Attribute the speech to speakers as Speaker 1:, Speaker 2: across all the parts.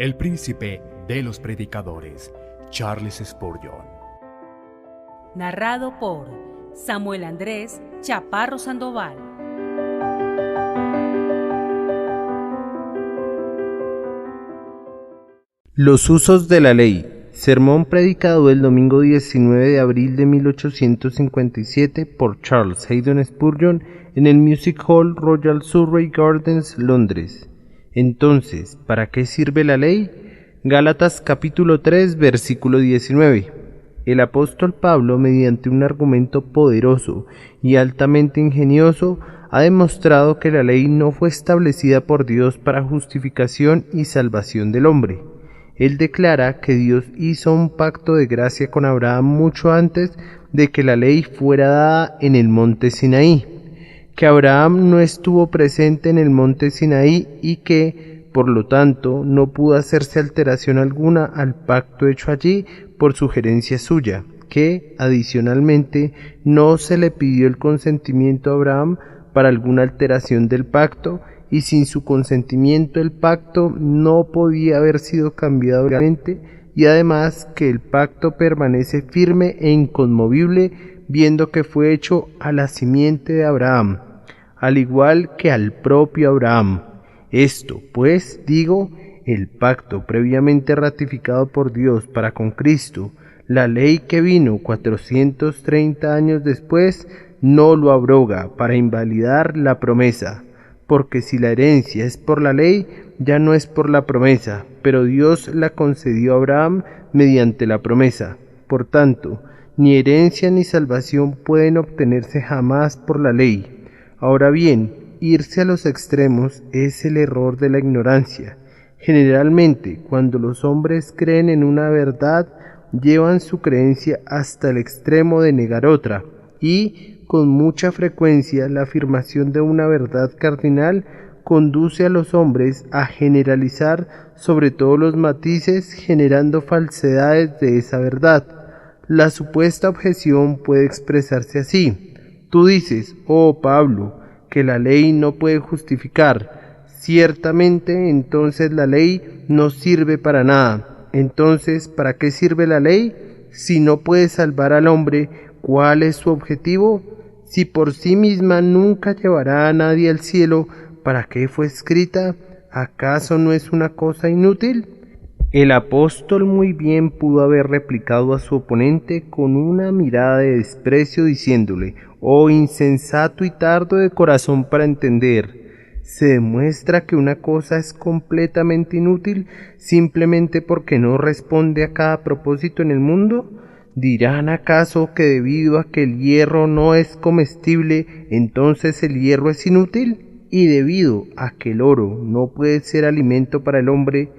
Speaker 1: el príncipe de los predicadores, Charles Spurgeon.
Speaker 2: Narrado por Samuel Andrés Chaparro Sandoval.
Speaker 3: Los usos de la ley. Sermón predicado el domingo 19 de abril de 1857 por Charles Haddon Spurgeon en el Music Hall Royal Surrey Gardens, Londres. Entonces, ¿para qué sirve la ley? Gálatas capítulo 3, versículo 19. El apóstol Pablo, mediante un argumento poderoso y altamente ingenioso, ha demostrado que la ley no fue establecida por Dios para justificación y salvación del hombre. Él declara que Dios hizo un pacto de gracia con Abraham mucho antes de que la ley fuera dada en el monte Sinaí, que Abraham no estuvo presente en el monte Sinaí y que, por lo tanto, no pudo hacerse alteración alguna al pacto hecho allí por sugerencia suya, que, adicionalmente, no se le pidió el consentimiento a Abraham para alguna alteración del pacto, y sin su consentimiento el pacto no podía haber sido cambiado legalmente, y además que el pacto permanece firme e inconmovible, viendo que fue hecho a la simiente de Abraham, al igual que al propio Abraham. Esto, pues, digo, el pacto previamente ratificado por Dios para con Cristo, la ley que vino 430 años después, no lo abroga para invalidar la promesa. Porque si la herencia es por la ley, ya no es por la promesa, pero Dios la concedió a Abraham mediante la promesa. Por tanto, ni herencia ni salvación pueden obtenerse jamás por la ley. Ahora bien, irse a los extremos es el error de la ignorancia. Generalmente, cuando los hombres creen en una verdad, llevan su creencia hasta el extremo de negar otra, y con mucha frecuencia la afirmación de una verdad cardinal conduce a los hombres a generalizar sobre todos los matices, generando falsedades de esa verdad. La supuesta objeción puede expresarse así: tú dices, oh Pablo, que la ley no puede justificar. Ciertamente, entonces la ley no sirve para nada. Entonces, ¿para qué sirve la ley? Si no puede salvar al hombre, ¿cuál es su objetivo? Si por sí misma nunca llevará a nadie al cielo, ¿para qué fue escrita? ¿Acaso no es una cosa inútil? El apóstol muy bien pudo haber replicado a su oponente con una mirada de desprecio diciéndole: oh insensato y tardo de corazón para entender. ¿Se demuestra que una cosa es completamente inútil simplemente porque no responde a cada propósito en el mundo? ¿Dirán acaso que debido a que el hierro no es comestible, entonces el hierro es inútil? Y debido a que el oro no puede ser alimento para el hombre,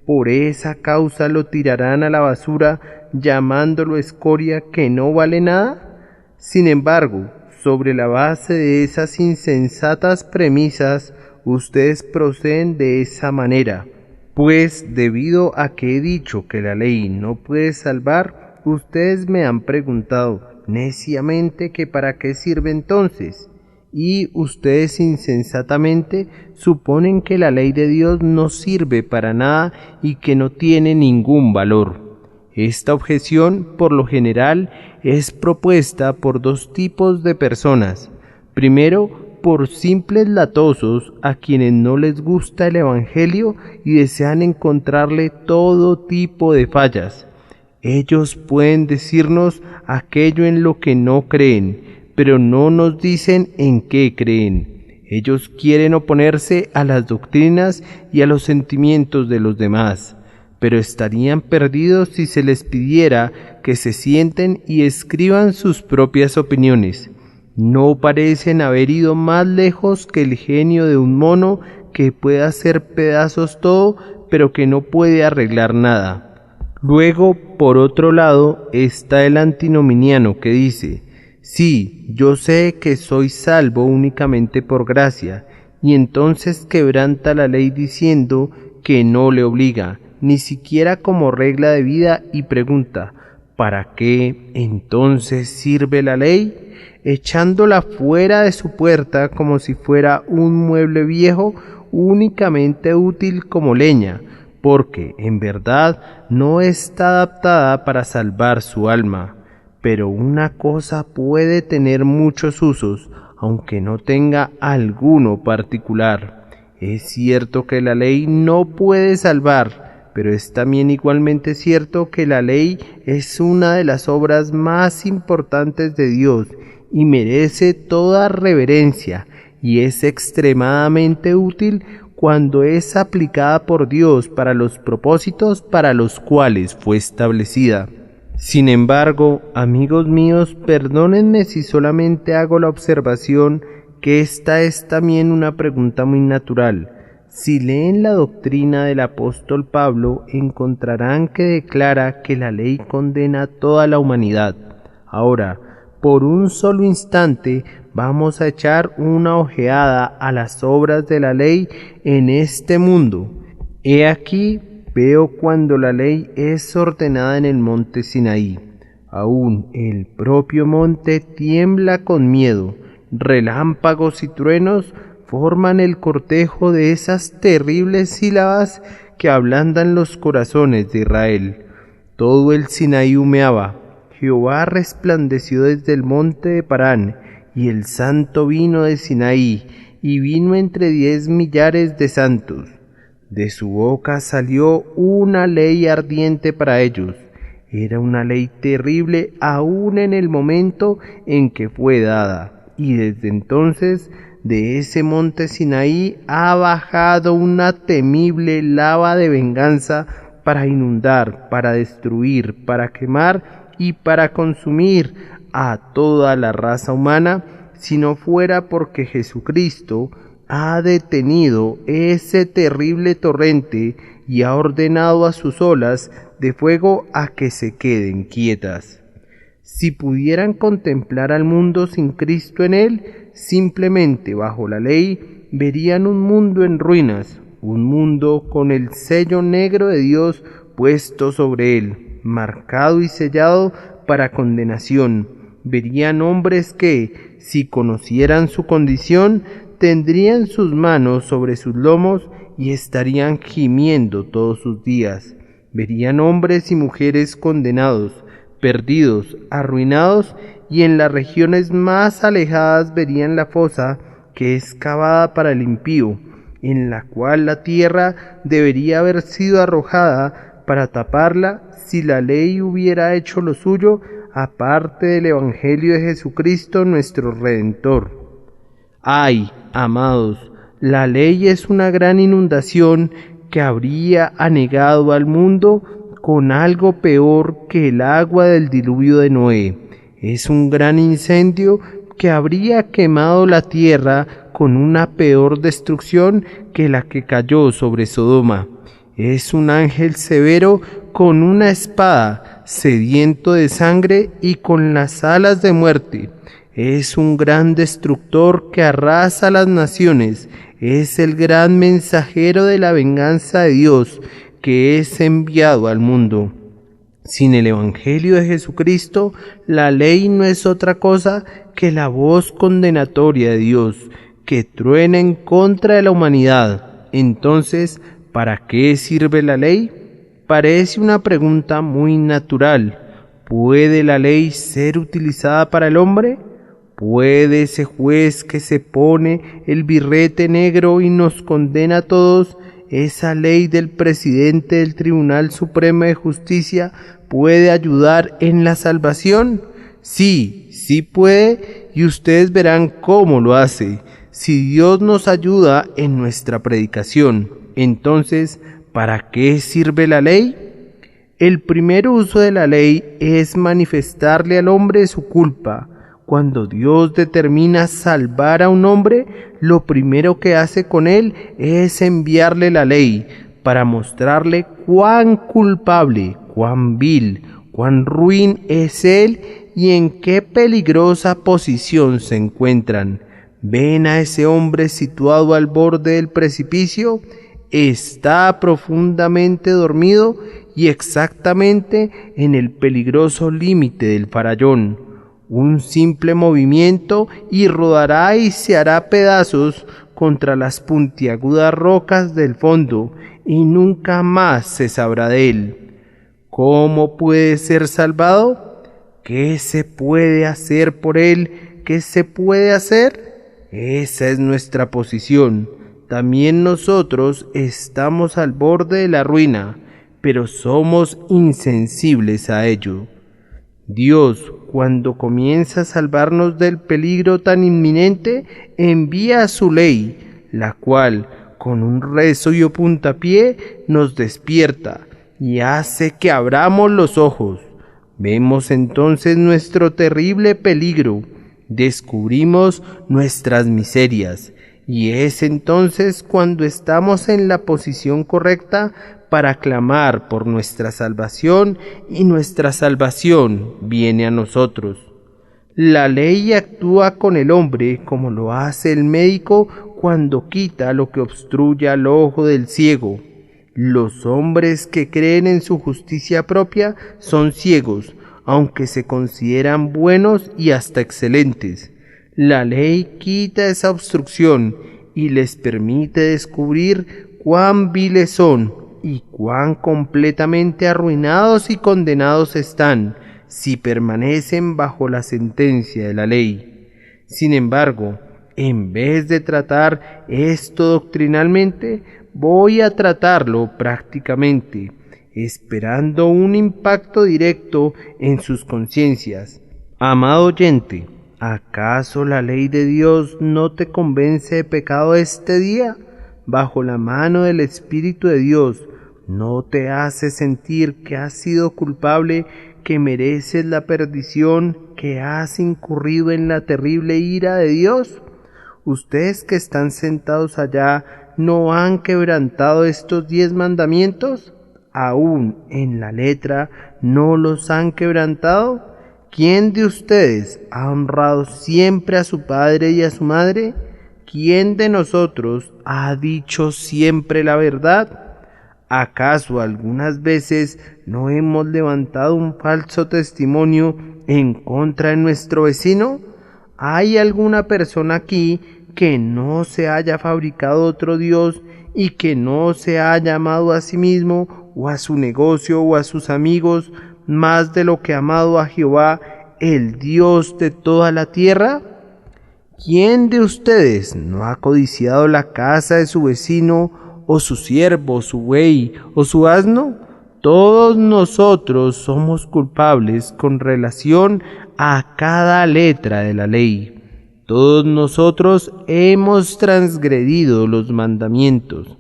Speaker 3: por esa causa lo tirarán a la basura, llamándolo escoria que no vale nada. Sin embargo, sobre la base de esas insensatas premisas, ustedes proceden de esa manera, pues debido a que he dicho que la ley no puede salvar, ustedes me han preguntado neciamente que para qué sirve entonces, y ustedes insensatamente suponen que la ley de Dios no sirve para nada y que no tiene ningún valor. Esta objeción, por lo general, es propuesta por dos tipos de personas. Primero, por simples latosos a quienes no les gusta el Evangelio y desean encontrarle todo tipo de fallas. Ellos pueden decirnos aquello en lo que no creen, pero no nos dicen en qué creen. Ellos quieren oponerse a las doctrinas y a los sentimientos de los demás, pero estarían perdidos si se les pidiera que se sienten y escriban sus propias opiniones. No parecen haber ido más lejos que el genio de un mono que puede hacer pedazos todo, pero que no puede arreglar nada. Luego, por otro lado, está el antinominiano que dice: sí, yo sé que soy salvo únicamente por gracia, y entonces quebranta la ley diciendo que no le obliga, ni siquiera como regla de vida, y pregunta: ¿para qué entonces sirve la ley? Echándola fuera de su puerta como si fuera un mueble viejo únicamente útil como leña, porque en verdad no está adaptada para salvar su alma. Pero una cosa puede tener muchos usos, aunque no tenga alguno particular. Es cierto que la ley no puede salvar, pero es también igualmente cierto que la ley es una de las obras más importantes de Dios y merece toda reverencia, y es extremadamente útil cuando es aplicada por Dios para los propósitos para los cuales fue establecida. Sin embargo, amigos míos, perdónenme si solamente hago la observación que esta es también una pregunta muy natural. Si leen la doctrina del apóstol Pablo, encontrarán que declara que la ley condena a toda la humanidad. Ahora, por un solo instante, vamos a echar una ojeada a las obras de la ley en este mundo. He aquí, veo cuando la ley es ordenada en el monte Sinaí. Aún el propio monte tiembla con miedo. Relámpagos y truenos forman el cortejo de esas terribles sílabas que ablandan los corazones de Israel. Todo el Sinaí humeaba. Jehová resplandeció desde el monte de Parán, y el santo vino de Sinaí, y vino entre 10 millares de santos. De su boca salió una ley ardiente para ellos. Era una ley terrible aún en el momento en que fue dada, y desde entonces de ese monte Sinaí ha bajado una temible lava de venganza para inundar, para destruir, para quemar y para consumir a toda la raza humana, si no fuera porque Jesucristo ha detenido ese terrible torrente y ha ordenado a sus olas de fuego a que se queden quietas. Si pudieran contemplar al mundo sin Cristo en él, simplemente bajo la ley, verían un mundo en ruinas, un mundo con el sello negro de Dios puesto sobre él, marcado y sellado para condenación. Verían hombres que, si conocieran su condición, tendrían sus manos sobre sus lomos y estarían gimiendo todos sus días. Verían hombres y mujeres condenados, perdidos, arruinados, y en las regiones más alejadas verían la fosa que es cavada para el impío, en la cual la tierra debería haber sido arrojada para taparla si la ley hubiera hecho lo suyo, aparte del Evangelio de Jesucristo nuestro Redentor. ¡Ay, amados! La ley es una gran inundación que habría anegado al mundo con algo peor que el agua del diluvio de Noé. Es un gran incendio que habría quemado la tierra con una peor destrucción que la que cayó sobre Sodoma. Es un ángel severo con una espada, sediento de sangre y con las alas de muerte. Es un gran destructor que arrasa las naciones. Es el gran mensajero de la venganza de Dios que es enviado al mundo. Sin el Evangelio de Jesucristo, la ley no es otra cosa que la voz condenatoria de Dios, que truena en contra de la humanidad. Entonces, ¿para qué sirve la ley? Parece una pregunta muy natural. ¿Puede la ley ser utilizada para el hombre? ¿Puede ese juez que se pone el birrete negro y nos condena a todos, esa ley del presidente del Tribunal Supremo de Justicia, puede ayudar en la salvación? Sí, sí puede, y ustedes verán cómo lo hace. Si Dios nos ayuda en nuestra predicación, entonces, ¿para qué sirve la ley? El primer uso de la ley es manifestarle al hombre su culpa. Cuando Dios determina salvar a un hombre, lo primero que hace con él es enviarle la ley para mostrarle cuán culpable, cuán vil, cuán ruin es él y en qué peligrosa posición se encuentran. ¿Ven a ese hombre situado al borde del precipicio? Está profundamente dormido y exactamente en el peligroso límite del farallón. Un simple movimiento y rodará y se hará pedazos contra las puntiagudas rocas del fondo. y nunca más se sabrá de él. ¿Cómo puede ser salvado? ¿Qué se puede hacer por él? ¿Qué se puede hacer? Esa es nuestra posición. También nosotros estamos al borde de la ruina, pero somos insensibles a ello. Dios, cuando comienza a salvarnos del peligro tan inminente, envía su ley, la cual, con un rezo y un puntapié, nos despierta y hace que abramos los ojos. Vemos entonces nuestro terrible peligro, descubrimos nuestras miserias, y es entonces cuando estamos en la posición correcta para clamar por nuestra salvación, y nuestra salvación viene a nosotros. La ley actúa con el hombre como lo hace el médico cuando quita lo que obstruye al ojo del ciego. Los hombres que creen en su justicia propia son ciegos, aunque se consideran buenos y hasta excelentes. La ley quita esa obstrucción y les permite descubrir cuán viles son y cuán completamente arruinados y condenados están si permanecen bajo la sentencia de la ley. Sin embargo, en vez de tratar esto doctrinalmente, voy a tratarlo prácticamente, esperando un impacto directo en sus conciencias. Amado oyente, ¿acaso la ley de Dios no te convence de pecado este día? Bajo la mano del Espíritu de Dios, ¿no te hace sentir que has sido culpable, que mereces la perdición, que has incurrido en la terrible ira de Dios? Ustedes que están sentados allá, ¿no han quebrantado estos 10 mandamientos? ¿Aún en la letra no los han quebrantado? ¿Quién de ustedes ha honrado siempre a su padre y a su madre? ¿Quién de nosotros ha dicho siempre la verdad? ¿Acaso algunas veces no hemos levantado un falso testimonio en contra de nuestro vecino? ¿Hay alguna persona aquí que no se haya fabricado otro Dios y que no se haya amado a sí mismo o a su negocio o a sus amigos más de lo que ha amado a Jehová, el Dios de toda la tierra? ¿Quién de ustedes no ha codiciado la casa de su vecino, o su siervo, su buey, o su asno? Todos nosotros somos culpables con relación a cada letra de la ley. Todos nosotros hemos transgredido los mandamientos.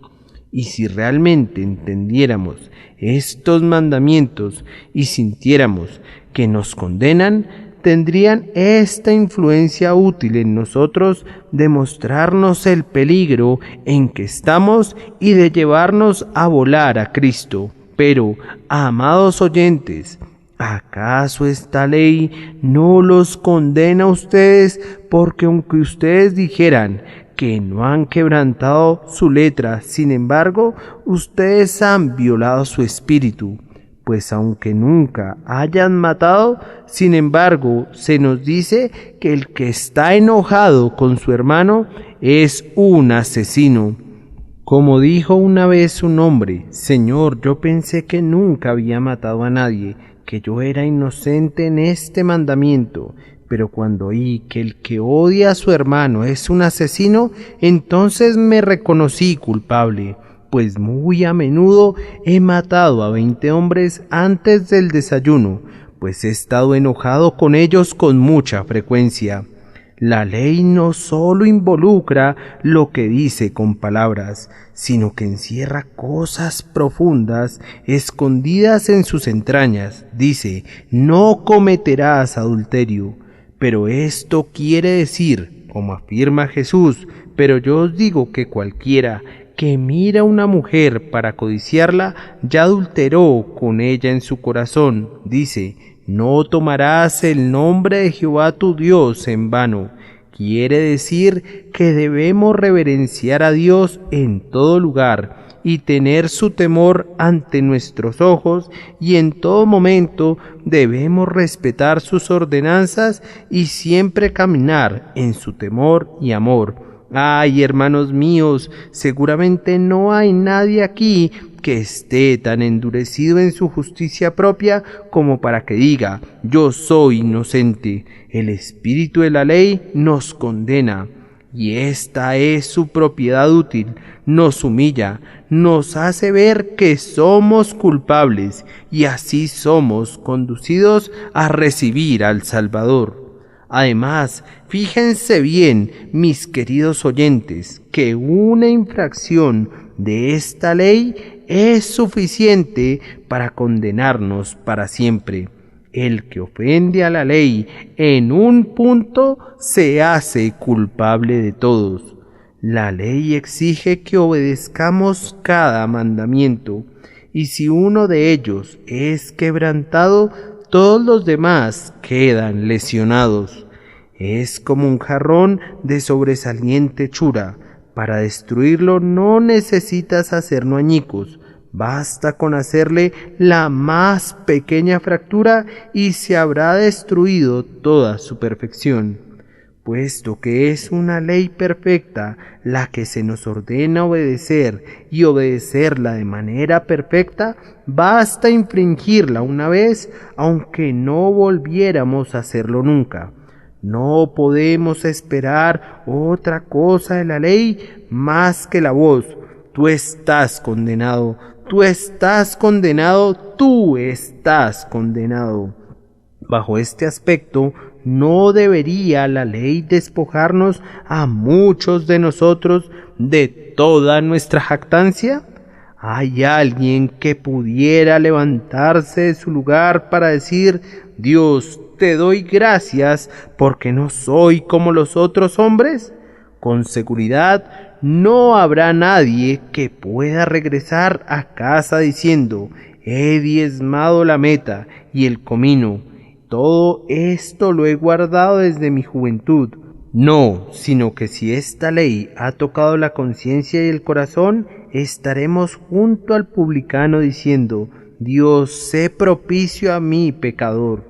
Speaker 3: Y si realmente entendiéramos estos mandamientos y sintiéramos que nos condenan, tendrían esta influencia útil en nosotros de mostrarnos el peligro en que estamos y de llevarnos a volar a Cristo. Pero, amados oyentes, ¿acaso esta ley no los condena a ustedes? Porque aunque ustedes dijeran que no han quebrantado su letra, sin embargo, ustedes han violado su espíritu. Pues aunque nunca hayan matado, sin embargo, se nos dice que el que está enojado con su hermano es un asesino. Como dijo una vez un hombre: Señor, yo pensé que nunca había matado a nadie, que yo era inocente en este mandamiento, pero cuando oí que el que odia a su hermano es un asesino, entonces me reconocí culpable. Pues muy a menudo he matado a 20 hombres antes del desayuno, pues he estado enojado con ellos con mucha frecuencia. La ley no solo involucra lo que dice con palabras, sino que encierra cosas profundas escondidas en sus entrañas. Dice: no cometerás adulterio. Pero esto quiere decir, como afirma Jesús: pero yo os digo que cualquiera que mira a una mujer para codiciarla, ya adulteró con ella en su corazón. Dice: no tomarás el nombre de Jehová tu Dios en vano. Quiere decir que debemos reverenciar a Dios en todo lugar y tener su temor ante nuestros ojos, y en todo momento debemos respetar sus ordenanzas y siempre caminar en su temor y amor. Ay, hermanos míos, seguramente no hay nadie aquí que esté tan endurecido en su justicia propia como para que diga: yo soy inocente. El espíritu de la ley nos condena, y esta es su propiedad útil. Nos humilla, nos hace ver que somos culpables, y así somos conducidos a recibir al Salvador. Además, fíjense bien, mis queridos oyentes, que una infracción de esta ley es suficiente para condenarnos para siempre. El que ofende a la ley en un punto se hace culpable de todos. La ley exige que obedezcamos cada mandamiento, y si uno de ellos es quebrantado, todos los demás quedan lesionados. Es como un jarrón de sobresaliente hechura. Para destruirlo no necesitas hacerlo añicos. Basta con hacerle la más pequeña fractura y se habrá destruido toda su perfección. Puesto que es una ley perfecta la que se nos ordena obedecer, y obedecerla de manera perfecta, basta infringirla una vez, aunque no volviéramos a hacerlo nunca. No podemos esperar otra cosa de la ley más que la voz: tú estás condenado, tú estás condenado, tú estás condenado. Bajo este aspecto, ¿no debería la ley despojarnos a muchos de nosotros de toda nuestra jactancia? ¿Hay alguien que pudiera levantarse de su lugar para decir: Dios, te doy gracias porque no soy como los otros hombres? Con seguridad no habrá nadie que pueda regresar a casa diciendo: he diezmado la meta y el comino, todo esto lo he guardado desde mi juventud. No, sino que si esta ley ha tocado la conciencia y el corazón, estaremos junto al publicano diciendo: Dios, sé propicio a mí, pecador.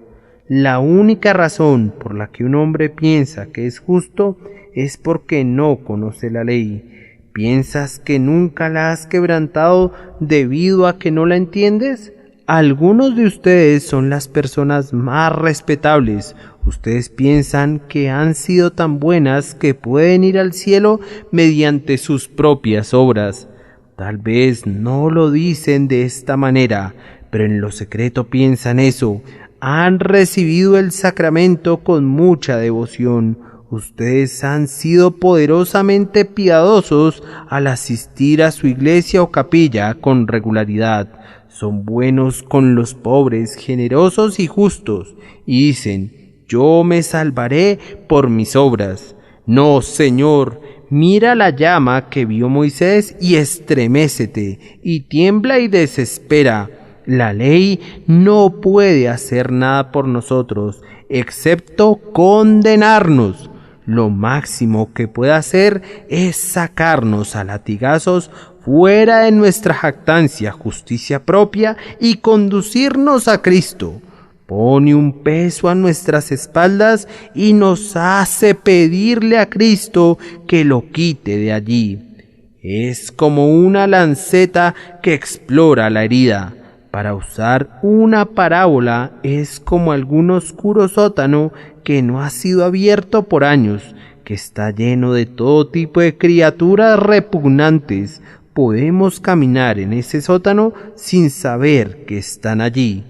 Speaker 3: La única razón por la que un hombre piensa que es justo es porque no conoce la ley. ¿Piensas que nunca la has quebrantado debido a que no la entiendes? Algunos de ustedes son las personas más respetables. Ustedes piensan que han sido tan buenas que pueden ir al cielo mediante sus propias obras. Tal vez no lo dicen de esta manera, pero en lo secreto piensan eso. Han recibido el sacramento con mucha devoción. Ustedes han sido poderosamente piadosos al asistir a su iglesia o capilla con regularidad. Son buenos con los pobres, generosos y justos, y dicen: yo me salvaré por mis obras. No, Señor, mira la llama que vio Moisés y estremécete, y tiembla y desespera. La ley no puede hacer nada por nosotros, excepto condenarnos. Lo máximo que puede hacer es sacarnos a latigazos fuera de nuestra jactancia, justicia propia, y conducirnos a Cristo. Pone un peso a nuestras espaldas y nos hace pedirle a Cristo que lo quite de allí. Es como una lanceta que explora la herida. Para usar una parábola, es como algún oscuro sótano que no ha sido abierto por años, que está lleno de todo tipo de criaturas repugnantes. Podemos caminar en ese sótano sin saber que están allí.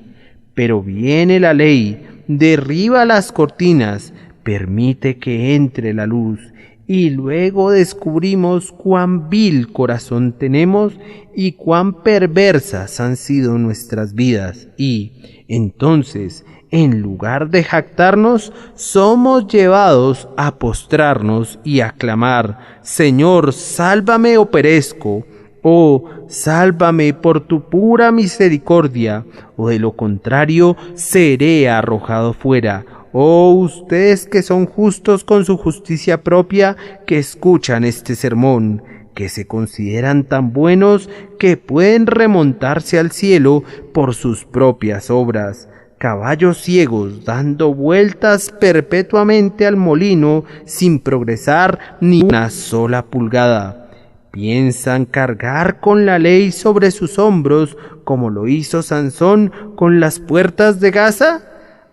Speaker 3: Pero viene la ley, derriba las cortinas, permite que entre la luz, y luego descubrimos cuán vil corazón tenemos y cuán perversas han sido nuestras vidas. Y entonces, en lugar de jactarnos, somos llevados a postrarnos y a clamar: Señor, sálvame o perezco. Oh, sálvame por tu pura misericordia, o de lo contrario seré arrojado fuera. Oh, ustedes que son justos con su justicia propia, que escuchan este sermón, que se consideran tan buenos que pueden remontarse al cielo por sus propias obras. caballos ciegos dando vueltas perpetuamente al molino sin progresar ni una sola pulgada. ¿Piensan cargar con la ley sobre sus hombros como lo hizo Sansón con las puertas de Gaza?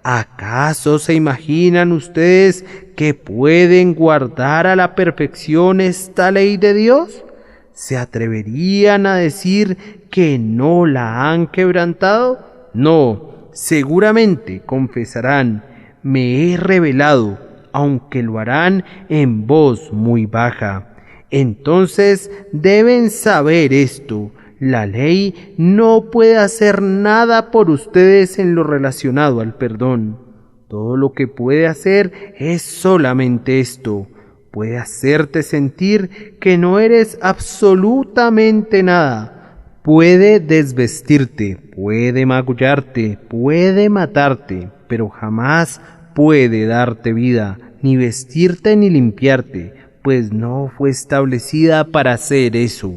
Speaker 3: ¿Acaso se imaginan ustedes que pueden guardar a la perfección esta ley de Dios? ¿Se atreverían a decir que no la han quebrantado? No, seguramente confesarán, me he rebelado, aunque lo harán en voz muy baja. Entonces deben saber esto: la ley no puede hacer nada por ustedes en lo relacionado al perdón. Todo lo que puede hacer es solamente esto: puede hacerte sentir que no eres absolutamente nada. Puede desvestirte, puede magullarte, puede matarte, pero jamás puede darte vida, ni vestirte ni limpiarte, pues no fue establecida para hacer eso.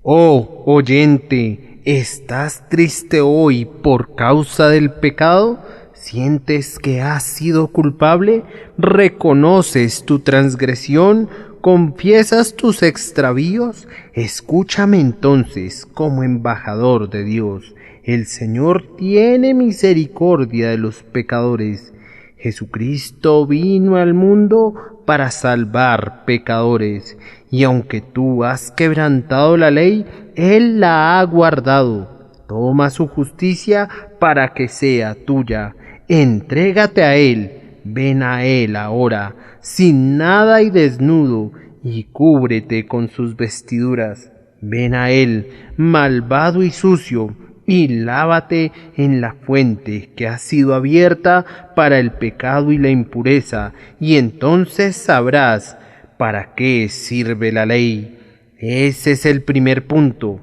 Speaker 3: Oh oyente, ¿estás triste hoy por causa del pecado? ¿Sientes que has sido culpable? ¿Reconoces tu transgresión? ¿Confiesas tus extravíos? Escúchame entonces como embajador de Dios. El Señor tiene misericordia de los pecadores. Jesucristo vino al mundo para salvar pecadores, y aunque tú has quebrantado la ley, Él la ha guardado. Toma su justicia para que sea tuya. Entrégate a Él, ven a Él ahora, sin nada y desnudo, y cúbrete con sus vestiduras. Ven a Él, malvado y sucio, y lávate en la fuente que ha sido abierta para el pecado y la impureza, y entonces sabrás para qué sirve la ley. Ese es el primer punto.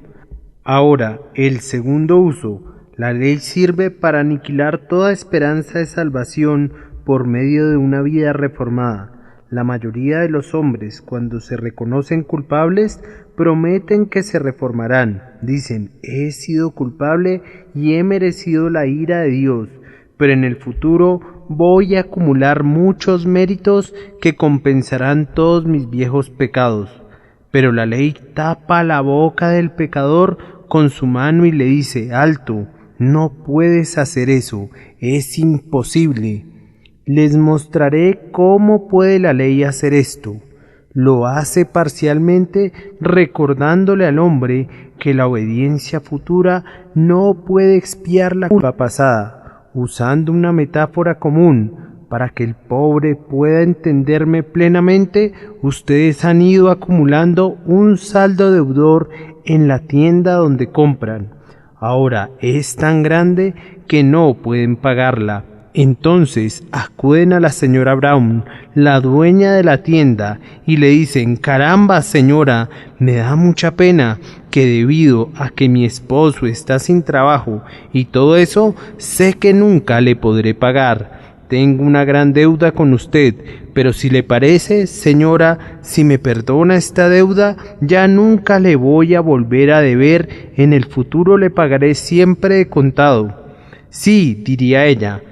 Speaker 3: Ahora, el segundo uso. La ley sirve para aniquilar toda esperanza de salvación por medio de una vida reformada. La mayoría de los hombres, cuando se reconocen culpables, prometen que se reformarán. Dicen, he sido culpable y he merecido la ira de Dios, pero en el futuro voy a acumular muchos méritos que compensarán todos mis viejos pecados. Pero la ley tapa la boca del pecador con su mano y le dice, alto, no puedes hacer eso, es imposible. Les mostraré cómo puede la ley hacer esto. Lo hace parcialmente recordándole al hombre que la obediencia futura no puede expiar la culpa pasada, usando una metáfora común. Para que el pobre pueda entenderme plenamente, ustedes han ido acumulando un saldo deudor en la tienda donde compran. Ahora es tan grande que no pueden pagarla. Entonces acuden a la señora Brown, la dueña de la tienda, y le dicen, caramba señora, me da mucha pena que debido a que mi esposo está sin trabajo y todo eso, sé que nunca le podré pagar. Tengo una gran deuda con usted, pero si le parece, señora, si me perdona esta deuda, ya nunca le voy a volver a deber, en el futuro le pagaré siempre de contado. Sí, diría ella,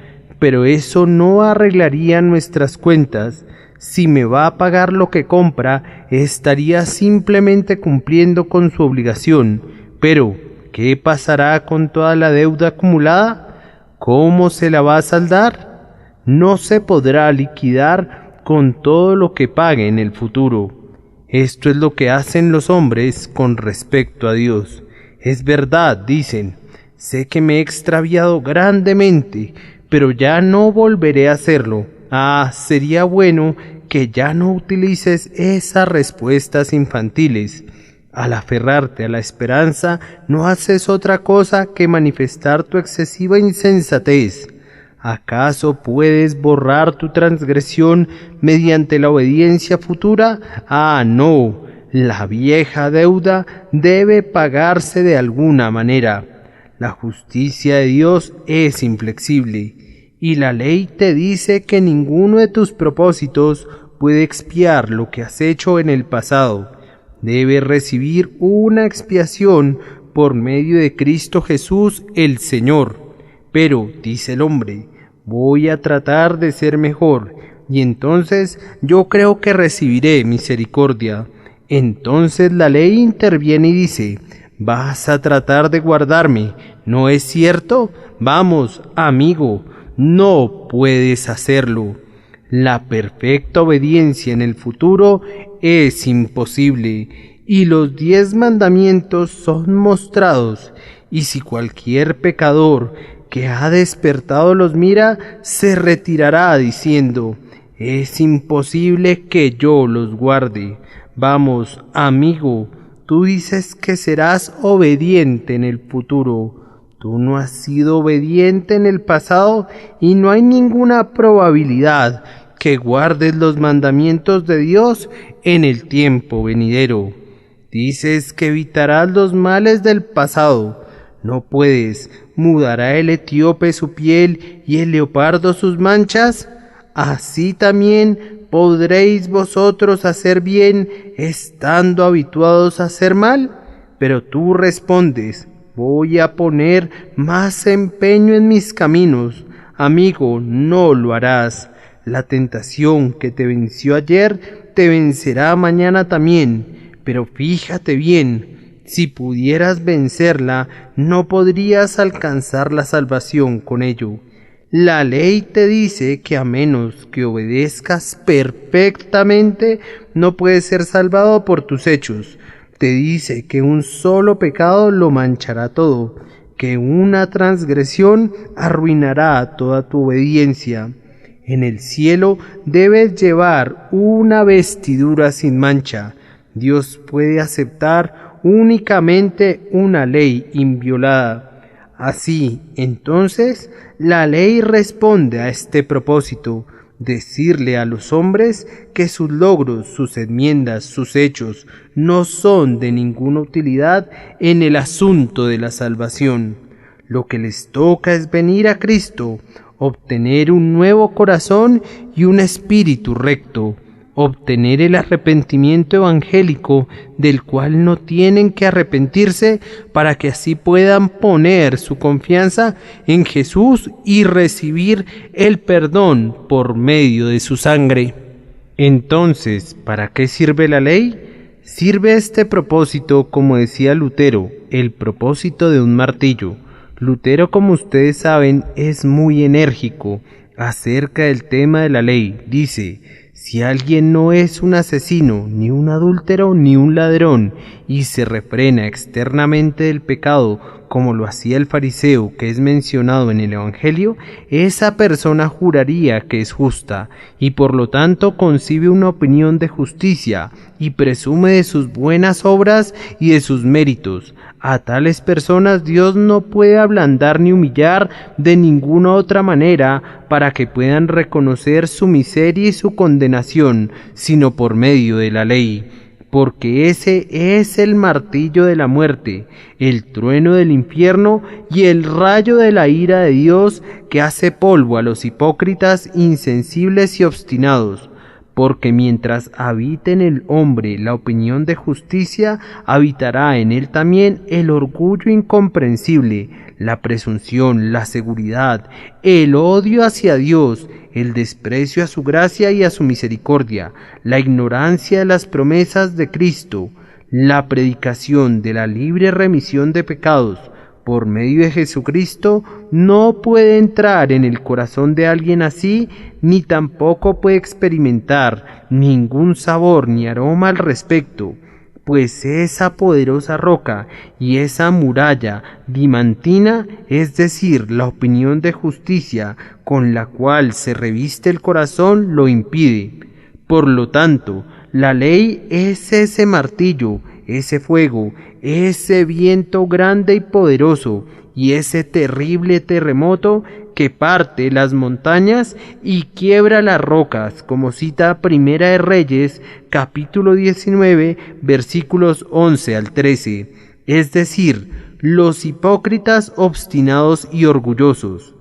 Speaker 3: pero eso no arreglaría nuestras cuentas. Si me va a pagar lo que compra, estaría simplemente cumpliendo con su obligación. Pero, ¿qué pasará con toda la deuda acumulada? ¿Cómo se la va a saldar? No se podrá liquidar con todo lo que pague en el futuro. Esto es lo que hacen los hombres con respecto a Dios. Es verdad, dicen, sé que me he extraviado grandemente, pero ya no volveré a hacerlo. Ah, sería bueno que ya no utilices esas respuestas infantiles. Al aferrarte a la esperanza, no haces otra cosa que manifestar tu excesiva insensatez. ¿Acaso puedes borrar tu transgresión mediante la obediencia futura? Ah, no, la vieja deuda debe pagarse de alguna manera. La justicia de Dios es inflexible, y la ley te dice que ninguno de tus propósitos puede expiar lo que has hecho en el pasado. Debes recibir una expiación por medio de Cristo Jesús el Señor. Pero, dice el hombre, voy a tratar de ser mejor, y entonces yo creo que recibiré misericordia. Entonces la ley interviene y dice, vas a tratar de guardarme, ¿no es cierto? Vamos, amigo, no puedes hacerlo. La perfecta obediencia en el futuro es imposible, y los 10 mandamientos son mostrados, y si cualquier pecador que ha despertado los mira, se retirará diciendo, es imposible que yo los guarde. Vamos, amigo, tú dices que serás obediente en el futuro. Tú no has sido obediente en el pasado y no hay ninguna probabilidad que guardes los mandamientos de Dios en el tiempo venidero. Dices que evitarás los males del pasado. No puedes. ¿Mudará el etíope su piel y el leopardo sus manchas? Así también podréis vosotros hacer bien estando habituados a hacer mal. Pero tú respondes, voy a poner más empeño en mis caminos. Amigo, no lo harás. La tentación que te venció ayer te vencerá mañana también. Pero fíjate bien, si pudieras vencerla, no podrías alcanzar la salvación con ello. La ley te dice que a menos que obedezcas perfectamente, no puedes ser salvado por tus hechos. Te dice que un solo pecado lo manchará todo, que una transgresión arruinará toda tu obediencia. En el cielo debes llevar una vestidura sin mancha. Dios puede aceptar únicamente una ley inviolada. Así, entonces, la ley responde a este propósito, decirle a los hombres que sus logros, sus enmiendas, sus hechos no son de ninguna utilidad en el asunto de la salvación. Lo que les toca es venir a Cristo, obtener un nuevo corazón y un espíritu recto, obtener el arrepentimiento evangélico del cual no tienen que arrepentirse para que así puedan poner su confianza en Jesús y recibir el perdón por medio de su sangre. Entonces, ¿para qué sirve la ley? Sirve este propósito, como decía Lutero, el propósito de un martillo. Lutero, como ustedes saben, es muy enérgico acerca del tema de la ley. Dice, si alguien no es un asesino, ni un adúltero, ni un ladrón, y se refrena externamente del pecado, como lo hacía el fariseo que es mencionado en el Evangelio, esa persona juraría que es justa, y por lo tanto concibe una opinión de justicia, y presume de sus buenas obras y de sus méritos. A tales personas Dios no puede ablandar ni humillar de ninguna otra manera para que puedan reconocer su miseria y su condenación, sino por medio de la ley. Porque ese es el martillo de la muerte, el trueno del infierno y el rayo de la ira de Dios que hace polvo a los hipócritas insensibles y obstinados. Porque mientras habite en el hombre la opinión de justicia, habitará en él también el orgullo incomprensible, la presunción, la seguridad, el odio hacia Dios, el desprecio a su gracia y a su misericordia, la ignorancia de las promesas de Cristo, la predicación de la libre remisión de pecados por medio de Jesucristo no puede entrar en el corazón de alguien así, ni tampoco puede experimentar ningún sabor ni aroma al respecto, pues esa poderosa roca y esa muralla diamantina, es decir, la opinión de justicia con la cual se reviste el corazón, lo impide. Por lo tanto, la ley es ese martillo, ese fuego, ese viento grande y poderoso, y ese terrible terremoto que parte las montañas y quiebra las rocas, como cita Primera de Reyes, capítulo 19, versículos 11 al 13, es decir, los hipócritas obstinados y orgullosos.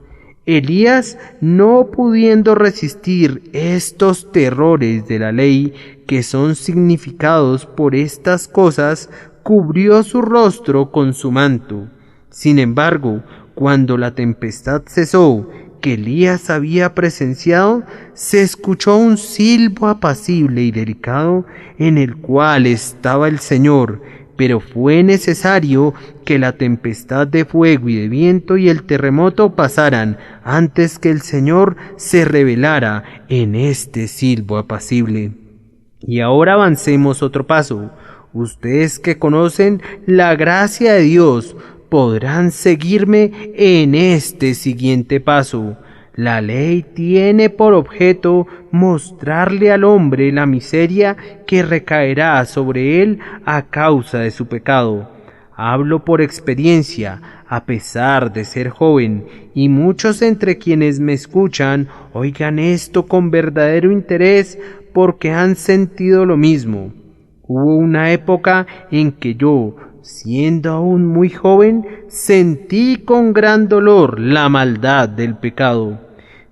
Speaker 3: Elías, no pudiendo resistir estos terrores de la ley que son significados por estas cosas, cubrió su rostro con su manto. Sin embargo, Cuando la tempestad cesó, que Elías había presenciado, se escuchó un silbo apacible y delicado en el cual estaba el Señor, pero fue necesario que la tempestad de fuego y de viento y el terremoto pasaran antes que el Señor se revelara en este silbo apacible. Y ahora avancemos otro paso. Ustedes que conocen la gracia de Dios podrán seguirme en este siguiente paso. La ley tiene por objeto mostrarle al hombre la miseria que recaerá sobre él a causa de su pecado. Hablo por experiencia, a pesar de ser joven, y muchos entre quienes me escuchan oigan esto con verdadero interés porque han sentido lo mismo. Hubo una época en que yo, siendo aún muy joven, sentí con gran dolor la maldad del pecado.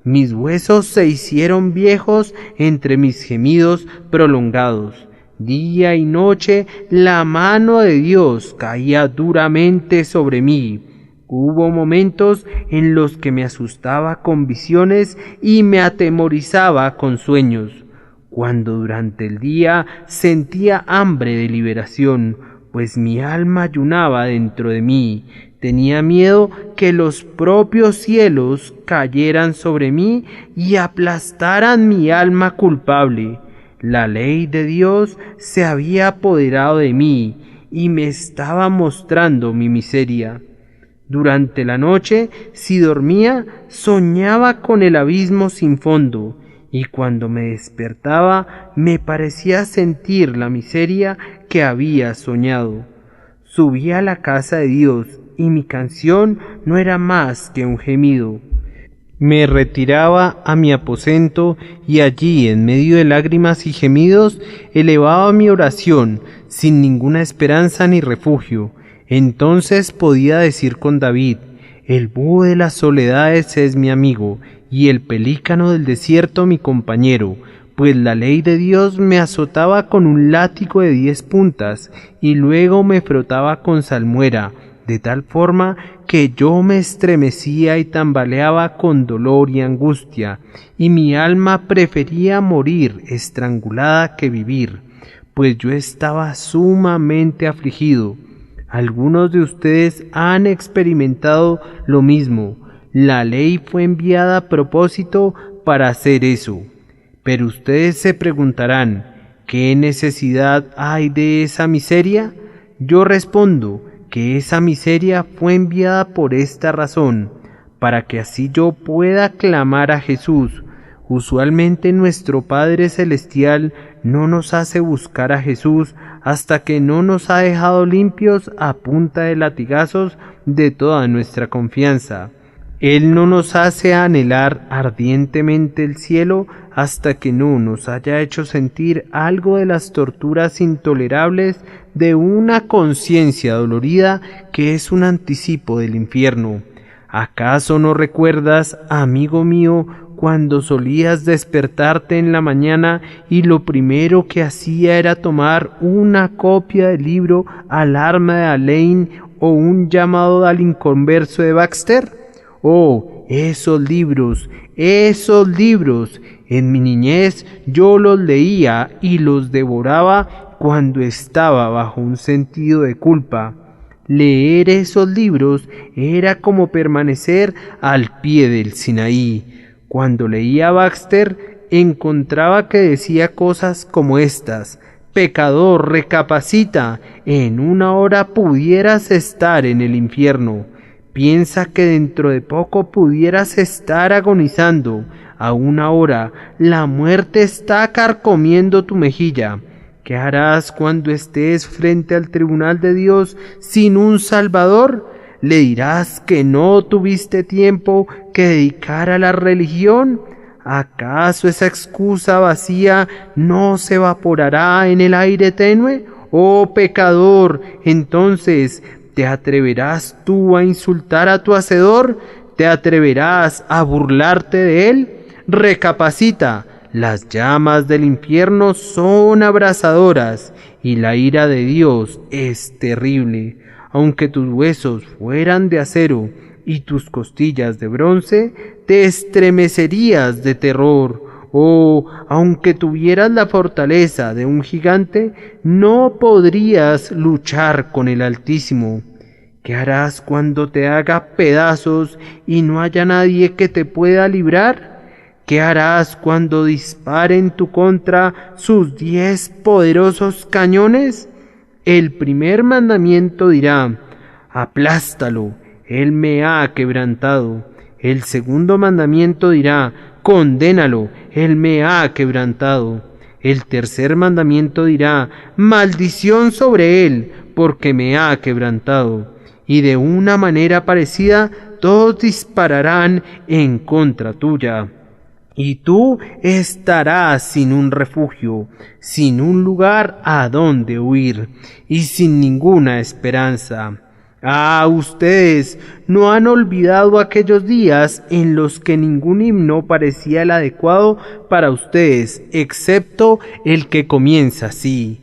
Speaker 3: Mis huesos se hicieron viejos entre mis gemidos prolongados. Día y noche la mano de Dios caía duramente sobre mí. Hubo momentos en los que me asustaba con visiones y me atemorizaba con sueños. Cuando durante el día sentía hambre de liberación, pues mi alma ayunaba dentro de mí, tenía miedo que los propios cielos cayeran sobre mí y aplastaran mi alma culpable. La ley de Dios se había apoderado de mí y me estaba mostrando mi miseria. Durante la noche, si dormía, soñaba con el abismo sin fondo, y cuando me despertaba me parecía sentir la miseria que había soñado. Subí a la casa de Dios y mi canción no era más que un gemido. Me retiraba a mi aposento y allí, en medio de lágrimas y gemidos, elevaba mi oración sin ninguna esperanza ni refugio. Entonces podía decir con David: el búho de las soledades es mi amigo, y el pelícano del desierto mi compañero, pues la ley de Dios me azotaba con un látigo de 10 puntas, y luego me frotaba con salmuera, de tal forma que yo me estremecía y tambaleaba con dolor y angustia, y mi alma prefería morir estrangulada que vivir, pues yo estaba sumamente afligido. Algunos de ustedes han experimentado lo mismo. La ley fue enviada a propósito para hacer eso. Pero ustedes se preguntarán, ¿qué necesidad hay de esa miseria? Yo respondo que esa miseria fue enviada por esta razón, para que así yo pueda clamar a Jesús. Usualmente nuestro Padre Celestial no nos hace buscar a Jesús hasta que no nos ha dejado limpios a punta de latigazos de toda nuestra confianza. Él no nos hace anhelar ardientemente el cielo hasta que no nos haya hecho sentir algo de las torturas intolerables de una conciencia dolorida que es un anticipo del infierno. ¿Acaso no recuerdas, amigo mío, cuando solías despertarte en la mañana y lo primero que hacía era tomar una copia del libro Alarma de Alain o un llamado al inconverso de Baxter? Oh, esos libros. En mi niñez yo los leía y los devoraba cuando estaba bajo un sentido de culpa. Leer esos libros era como permanecer al pie del Sinaí. Cuando leía a Baxter, encontraba que decía cosas como estas: pecador, recapacita, en una hora pudieras estar en el infierno. Piensa que dentro de poco pudieras estar agonizando. A una hora la muerte está carcomiendo tu mejilla. ¿Qué harás cuando estés frente al tribunal de Dios sin un Salvador? ¿Le dirás que no tuviste tiempo que dedicar a la religión? ¿Acaso esa excusa vacía no se evaporará en el aire tenue? Oh pecador, entonces, ¿te atreverás tú a insultar a tu Hacedor? ¿Te atreverás a burlarte de él? Recapacita, las llamas del infierno son abrasadoras y la ira de Dios es terrible. Aunque tus huesos fueran de acero y tus costillas de bronce, te estremecerías de terror. Aunque tuvieras la fortaleza de un gigante, no podrías luchar con el Altísimo. ¿Qué harás cuando te haga pedazos y no haya nadie que te pueda librar? ¿Qué harás cuando disparen tu contra sus 10 poderosos cañones? El primer mandamiento dirá: aplástalo, él me ha quebrantado. El segundo mandamiento dirá: condénalo, él me ha quebrantado. El tercer mandamiento dirá: maldición sobre él, porque me ha quebrantado. Y de una manera parecida, todos dispararán en contra tuya. Y tú estarás sin un refugio, sin un lugar a donde huir, y sin ninguna esperanza. Ustedes no han olvidado aquellos días en los que ningún himno parecía el adecuado para ustedes, excepto el que comienza así: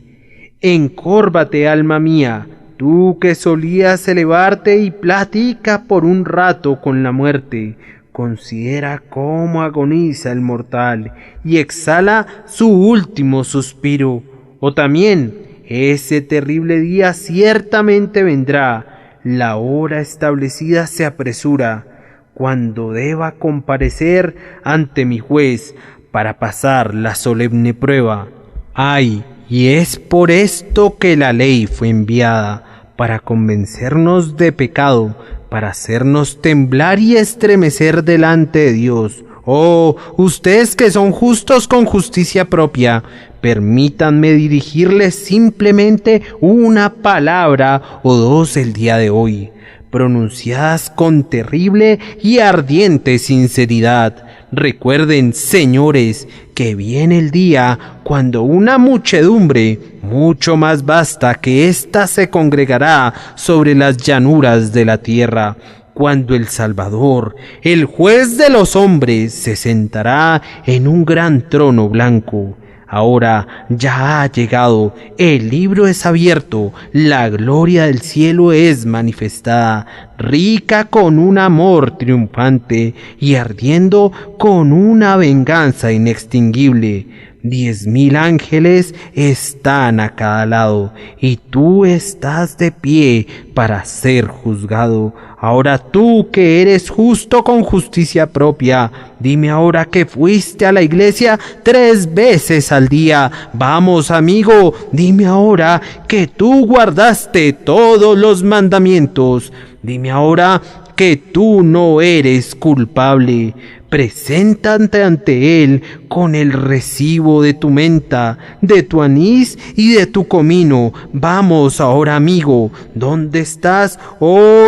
Speaker 3: encórvate, alma mía, tú que solías elevarte, y platica por un rato con la muerte. Considera cómo agoniza el mortal y exhala su último suspiro. O también, ese terrible día ciertamente vendrá. La hora establecida se apresura, cuando deba comparecer ante mi juez para pasar la solemne prueba. Y es por esto que la ley fue enviada, para convencernos de pecado, para hacernos temblar y estremecer delante de Dios. Ustedes que son justos con justicia propia, permítanme dirigirles simplemente una palabra o dos el día de hoy, pronunciadas con terrible y ardiente sinceridad. Recuerden, señores, que viene el día cuando una muchedumbre mucho más vasta que ésta se congregará sobre las llanuras de la tierra, cuando el Salvador, el juez de los hombres, se sentará en un gran trono blanco. Ahora ya ha llegado, el libro es abierto, la gloria del cielo es manifestada, rica con un amor triunfante y ardiendo con una venganza inextinguible. 10,000 ángeles están a cada lado, y tú estás de pie para ser juzgado. Ahora tú que eres justo con justicia propia, dime ahora que fuiste a la iglesia 3 veces al día. Vamos, amigo, dime ahora que tú guardaste todos los mandamientos. Dime ahora que tú no eres culpable. Preséntate ante él con el recibo de tu menta, de tu anís y de tu comino. Vamos ahora, amigo, ¿dónde estás?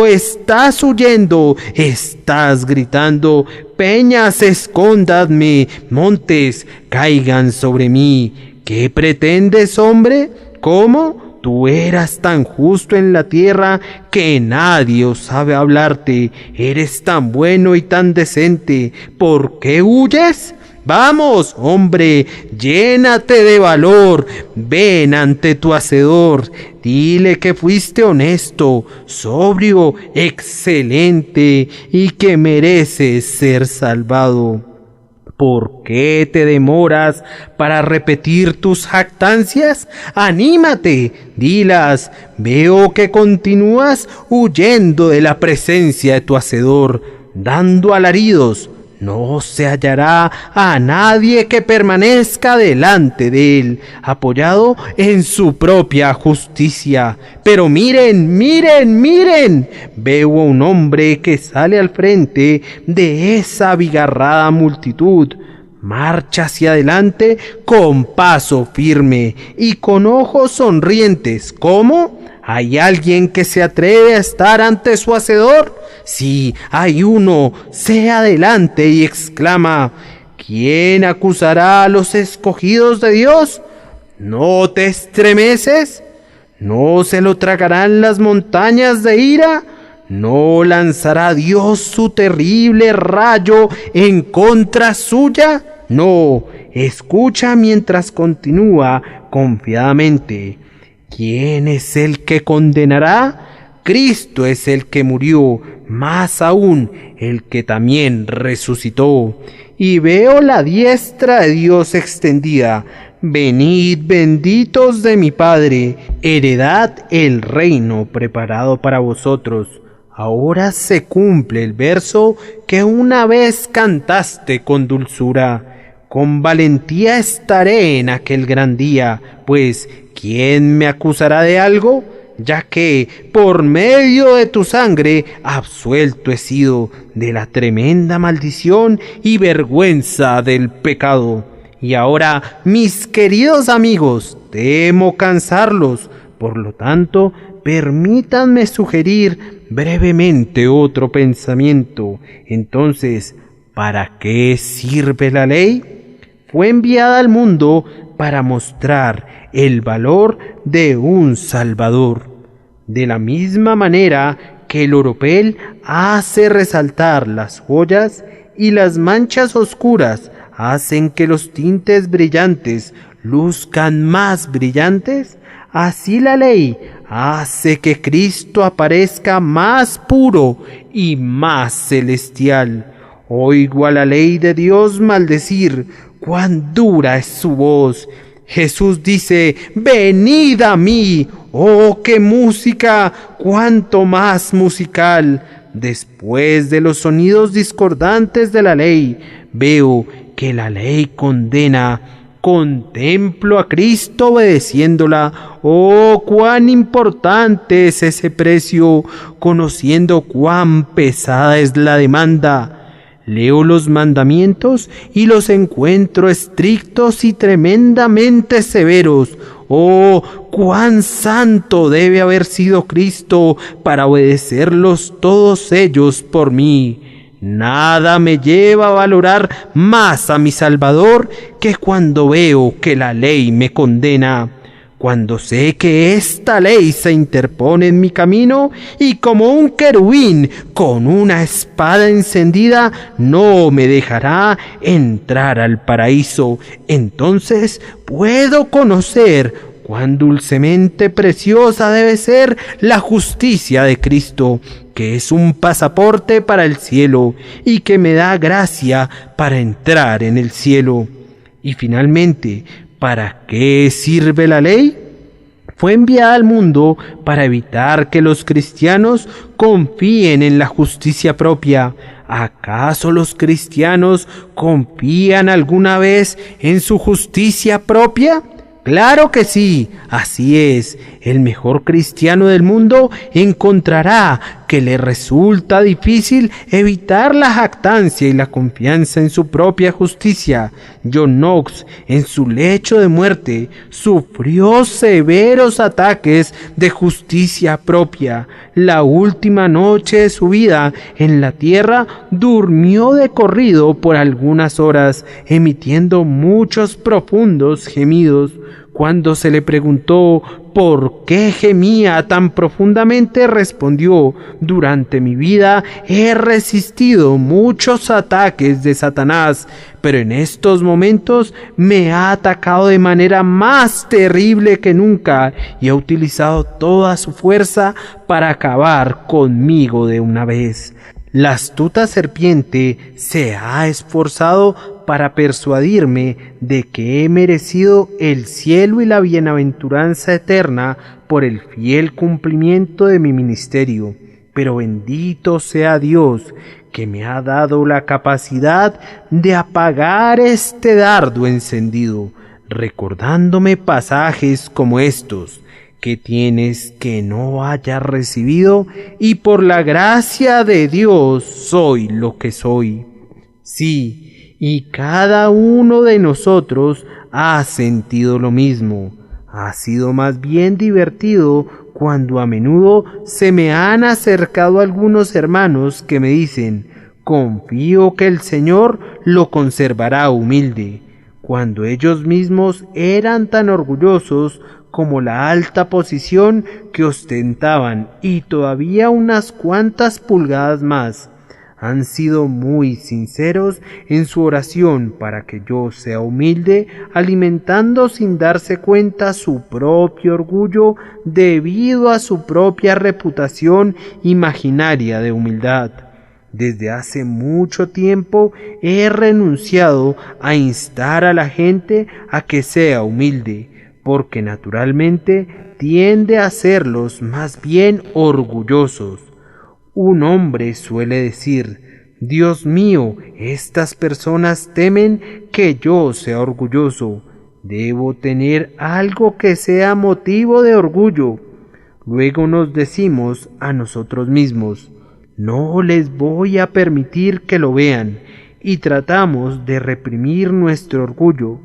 Speaker 3: Estás huyendo, estás gritando: peñas, escóndadme, montes, caigan sobre mí. ¿Qué pretendes, hombre? ¿Cómo? Tú eras tan justo en la tierra que nadie osaba hablarte. Eres tan bueno y tan decente. ¿Por qué huyes? Vamos, hombre, llénate de valor. Ven ante tu hacedor. Dile que fuiste honesto, sobrio, excelente y que mereces ser salvado. ¿Por qué te demoras para repetir tus jactancias? ¡Anímate! Dilas. Veo que continúas huyendo de la presencia de tu Hacedor, dando alaridos. No se hallará a nadie que permanezca delante de él, apoyado en su propia justicia. Pero miren, miren, miren, veo a un hombre que sale al frente de esa abigarrada multitud. Marcha hacia adelante con paso firme y con ojos sonrientes. ¿Cómo? ¿Hay alguien que se atreve a estar ante su Hacedor? Sí, hay uno. Se adelante y exclama: ¿quién acusará a los escogidos de Dios? ¿No te estremeces? ¿No se lo tragarán las montañas de ira? ¿No lanzará Dios su terrible rayo en contra suya? No, escucha mientras continúa confiadamente. ¿Quién es el que condenará? Cristo es el que murió, más aún el que también resucitó. Y veo la diestra de Dios extendida. Venid, benditos de mi Padre, heredad el reino preparado para vosotros. Ahora se cumple el verso que una vez cantaste con dulzura. Con valentía estaré en aquel gran día, pues ¿quién me acusará de algo? Ya que por medio de tu sangre absuelto he sido de la tremenda maldición y vergüenza del pecado. Y ahora, mis queridos amigos, temo cansarlos, por lo tanto, permítanme sugerir brevemente otro pensamiento. Entonces, ¿para qué sirve la ley? Fue enviada al mundo para mostrar el valor de un Salvador. De la misma manera que el oropel hace resaltar las joyas y las manchas oscuras hacen que los tintes brillantes luzcan más brillantes, así la ley hace que Cristo aparezca más puro y más celestial. Oigo a la ley de Dios maldecir, cuán dura es su voz. Jesús dice, venid a mí. ¡Oh, qué música! ¡Cuánto más musical! Después de los sonidos discordantes de la ley, veo que la ley condena. Contemplo a Cristo obedeciéndola. ¡Oh, cuán importante es ese precio! Conociendo cuán pesada es la demanda. Leo los mandamientos y los encuentro estrictos y tremendamente severos. ¡Oh, cuán santo debe haber sido Cristo para obedecerlos todos ellos por mí! Nada me lleva a valorar más a mi Salvador que cuando veo que la ley me condena. Cuando sé que esta ley se interpone en mi camino y como un querubín con una espada encendida no me dejará entrar al paraíso, entonces puedo conocer cuán dulcemente preciosa debe ser la justicia de Cristo, que es un pasaporte para el cielo y que me da gracia para entrar en el cielo. Y finalmente, ¿para qué sirve la ley? Fue enviada al mundo para evitar que los cristianos confíen en la justicia propia. ¿Acaso los cristianos confían alguna vez en su justicia propia? ¡Claro que sí! Así es, el mejor cristiano del mundo encontrará que le resulta difícil evitar la jactancia y la confianza en su propia justicia. John Knox, en su lecho de muerte, sufrió severos ataques de justicia propia. La última noche de su vida en la tierra durmió de corrido por algunas horas, emitiendo muchos profundos gemidos. Cuando se le preguntó por qué gemía tan profundamente, respondió: durante mi vida he resistido muchos ataques de Satanás, pero en estos momentos me ha atacado de manera más terrible que nunca y ha utilizado toda su fuerza para acabar conmigo de una vez. La astuta serpiente se ha esforzado para persuadirme de que he merecido el cielo y la bienaventuranza eterna por el fiel cumplimiento de mi ministerio. Pero bendito sea Dios, que me ha dado la capacidad de apagar este dardo encendido, recordándome pasajes como estos: que tienes que no hayas recibido, y por la gracia de Dios soy lo que soy. Sí, y cada uno de nosotros ha sentido lo mismo. Ha sido más bien divertido cuando a menudo se me han acercado algunos hermanos que me dicen: confío que el Señor lo conservará humilde, cuando ellos mismos eran tan orgullosos como la alta posición que ostentaban y todavía unas cuantas pulgadas más. Han sido muy sinceros en su oración para que yo sea humilde, alimentando sin darse cuenta su propio orgullo debido a su propia reputación imaginaria de humildad. Desde hace mucho tiempo he renunciado a instar a la gente a que sea humilde, porque naturalmente tiende a hacerlos más bien orgullosos. Un hombre suele decir: Dios mío, estas personas temen que yo sea orgulloso. Debo tener algo que sea motivo de orgullo. Luego nos decimos a nosotros mismos: no les voy a permitir que lo vean, y tratamos de reprimir nuestro orgullo.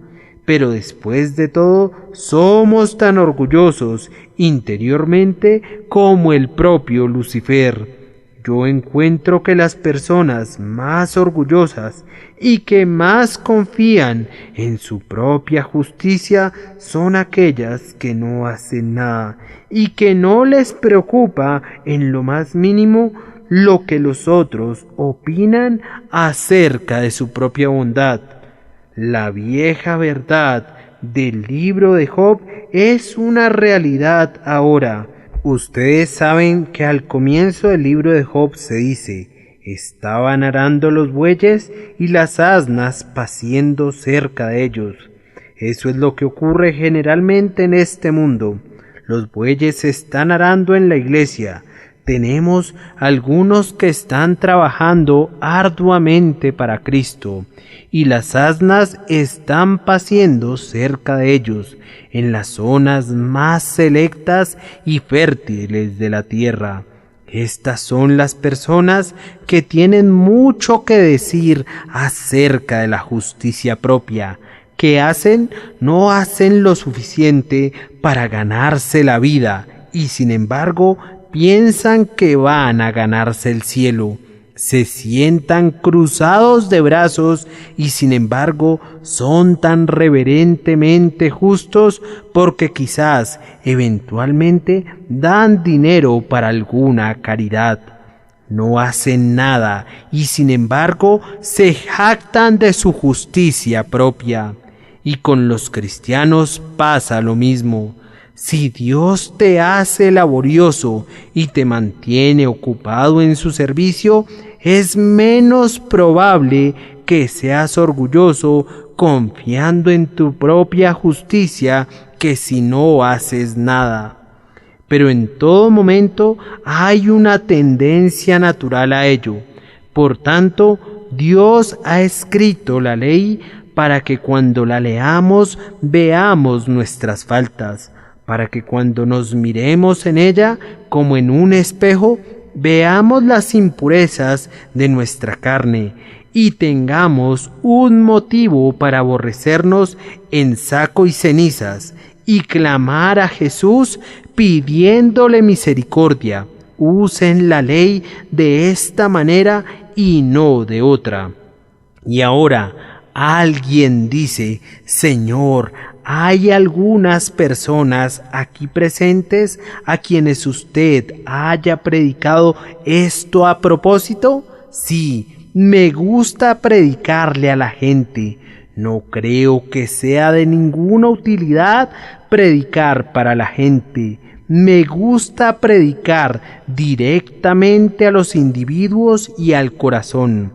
Speaker 3: Pero después de todo, somos tan orgullosos interiormente como el propio Lucifer. Yo encuentro que las personas más orgullosas y que más confían en su propia justicia son aquellas que no hacen nada y que no les preocupa en lo más mínimo lo que los otros opinan acerca de su propia bondad. La vieja verdad del libro de Job es una realidad ahora. Ustedes saben que al comienzo del libro de Job se dice: estaban arando los bueyes y las asnas paciendo cerca de ellos. Eso es lo que ocurre generalmente en este mundo. Los bueyes están arando en la iglesia. Tenemos algunos que están trabajando arduamente para Cristo, y las asnas están paciendo cerca de ellos, en las zonas más selectas y fértiles de la tierra. Estas son las personas que tienen mucho que decir acerca de la justicia propia. ¿Qué hacen? No hacen lo suficiente para ganarse la vida, y sin embargo piensan que van a ganarse el cielo. Se sientan cruzados de brazos y sin embargo son tan reverentemente justos porque quizás eventualmente dan dinero para alguna caridad. No hacen nada y sin embargo se jactan de su justicia propia. Y con los cristianos pasa lo mismo. Si Dios te hace laborioso y te mantiene ocupado en su servicio, es menos probable que seas orgulloso confiando en tu propia justicia que si no haces nada. Pero en todo momento hay una tendencia natural a ello. Por tanto, Dios ha escrito la ley para que cuando la leamos veamos nuestras faltas, para que cuando nos miremos en ella como en un espejo, veamos las impurezas de nuestra carne y tengamos un motivo para aborrecernos en saco y cenizas y clamar a Jesús pidiéndole misericordia. Usen la ley de esta manera y no de otra. Y ahora alguien dice: Señor, ¿hay algunas personas aquí presentes a quienes usted haya predicado esto a propósito? Sí, me gusta predicarle a la gente. No creo que sea de ninguna utilidad predicar para la gente. Me gusta predicar directamente a los individuos y al corazón.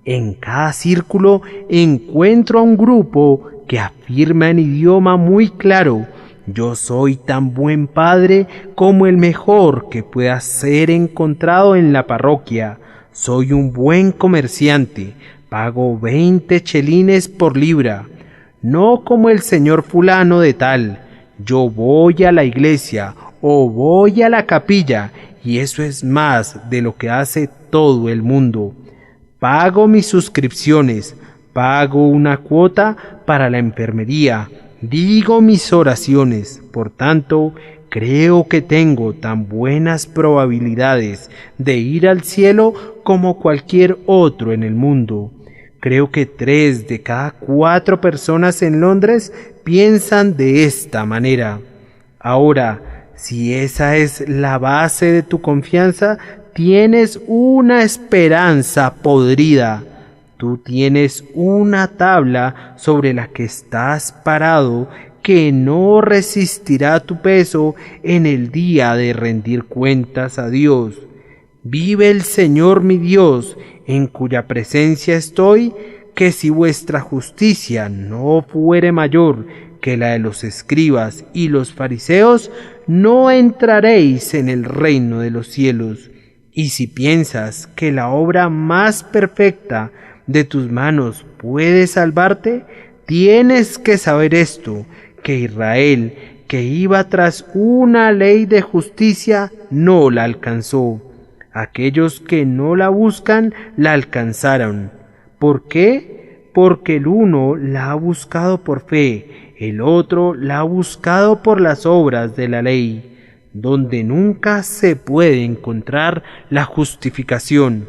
Speaker 3: En cada círculo encuentro a un grupo que afirma en idioma muy claro: yo soy tan buen padre como el mejor que pueda ser encontrado en la parroquia. Soy un buen comerciante, pago 20 chelines por libra. No como el señor fulano de tal. Yo voy a la iglesia o voy a la capilla, y eso es más de lo que hace todo el mundo. Pago mis suscripciones, pago una cuota para la enfermería, digo mis oraciones. Por tanto, creo que tengo tan buenas probabilidades de ir al cielo como cualquier otro en el mundo. Creo que 3 de cada 4 personas en Londres piensan de esta manera. Ahora, si esa es la base de tu confianza, tienes una esperanza podrida. Tú tienes una tabla sobre la que estás parado que no resistirá tu peso en el día de rendir cuentas a Dios. Vive el Señor mi Dios, en cuya presencia estoy, que si vuestra justicia no fuere mayor que la de los escribas y los fariseos, no entraréis en el reino de los cielos. Y si piensas que la obra más perfecta de tus manos puede salvarte, tienes que saber esto, que Israel, que iba tras una ley de justicia, no la alcanzó. Aquellos que no la buscan, la alcanzaron. ¿Por qué? Porque el uno la ha buscado por fe, el otro la ha buscado por las obras de la ley, donde nunca se puede encontrar la justificación.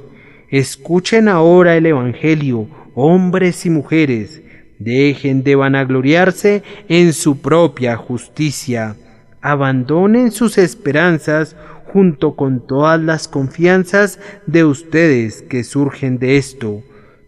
Speaker 3: Escuchen ahora el Evangelio, hombres y mujeres, dejen de vanagloriarse en su propia justicia, abandonen sus esperanzas junto con todas las confianzas de ustedes que surgen de esto.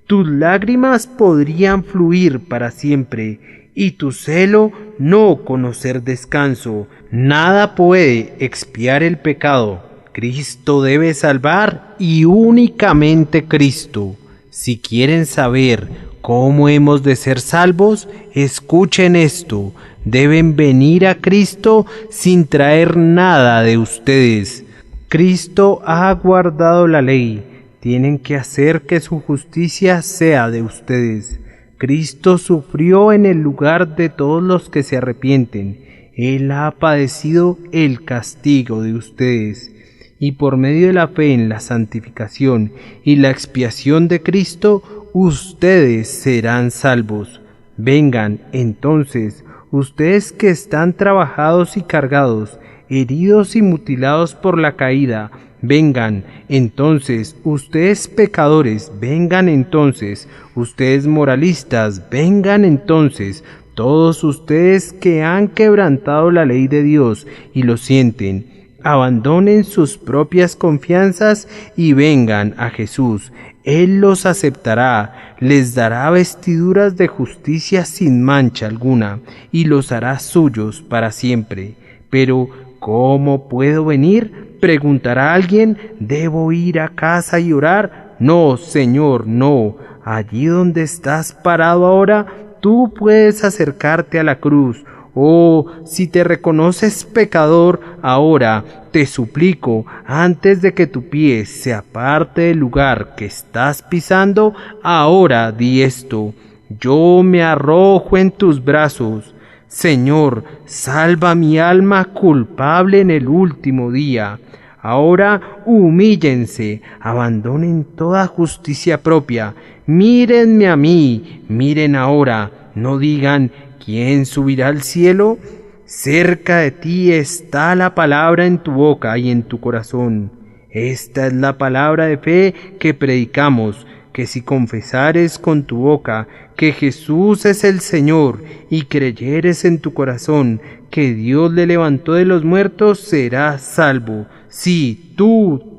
Speaker 3: Tus lágrimas podrían fluir para siempre, y tu celo no conocer descanso. Nada puede expiar el pecado. Cristo debe salvar y únicamente Cristo. Si quieren saber cómo hemos de ser salvos, escuchen esto. Deben venir a Cristo sin traer nada de ustedes. Cristo ha guardado la ley. Tienen que hacer que su justicia sea de ustedes. Cristo sufrió en el lugar de todos los que se arrepienten. Él ha padecido el castigo de ustedes. Y por medio de la fe en la santificación y la expiación de Cristo, ustedes serán salvos. Vengan, entonces, ustedes que están trabajados y cargados, heridos y mutilados por la caída, vengan, entonces, ustedes pecadores, vengan entonces, ustedes moralistas, vengan entonces, todos ustedes que han quebrantado la ley de Dios y lo sienten, abandonen sus propias confianzas y vengan a Jesús. Él los aceptará, les dará vestiduras de justicia sin mancha alguna y los hará suyos para siempre. Pero, ¿cómo puedo venir? Preguntará alguien, ¿debo ir a casa y orar? No, Señor, no. Allí donde estás parado ahora, tú puedes acercarte a la cruz. Oh, si te reconoces pecador, ahora te suplico, antes de que tu pie se aparte del lugar que estás pisando, ahora di esto: yo me arrojo en tus brazos. Señor, salva mi alma culpable en el último día. Ahora humíllense, abandonen toda justicia propia. Mírenme a mí, miren ahora, no digan: ¿quién subirá al cielo? Cerca de ti está la palabra en tu boca y en tu corazón. Esta es la palabra de fe que predicamos, que si confesares con tu boca que Jesús es el Señor y creyeres en tu corazón que Dios le levantó de los muertos, serás salvo. Sí, tú,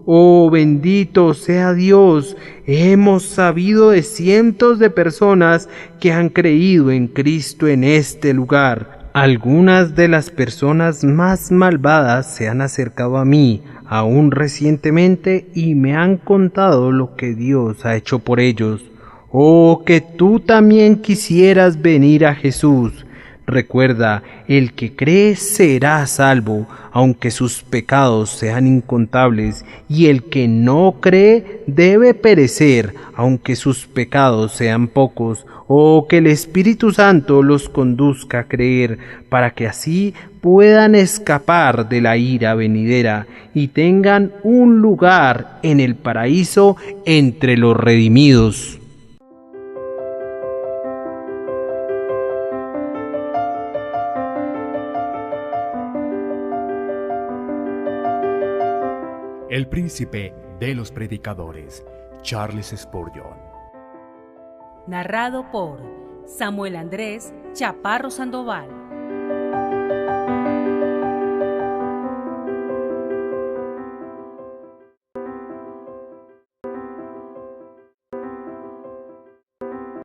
Speaker 3: oh bendito sea Dios, hemos sabido de cientos de personas que han creído en Cristo en este lugar. Algunas de las personas más malvadas se han acercado a mí, aún recientemente, y me han contado lo que Dios ha hecho por ellos. Oh, que tú también quisieras venir a Jesús. Recuerda, el que cree será salvo, aunque sus pecados sean incontables, y el que no cree debe perecer, aunque sus pecados sean pocos. Oh, que el Espíritu Santo los conduzca a creer, para que así puedan escapar de la ira venidera y tengan un lugar en el paraíso entre los redimidos.
Speaker 1: El príncipe de los predicadores, Charles Spurgeon.
Speaker 2: Narrado por Samuel Andrés Chaparro Sandoval.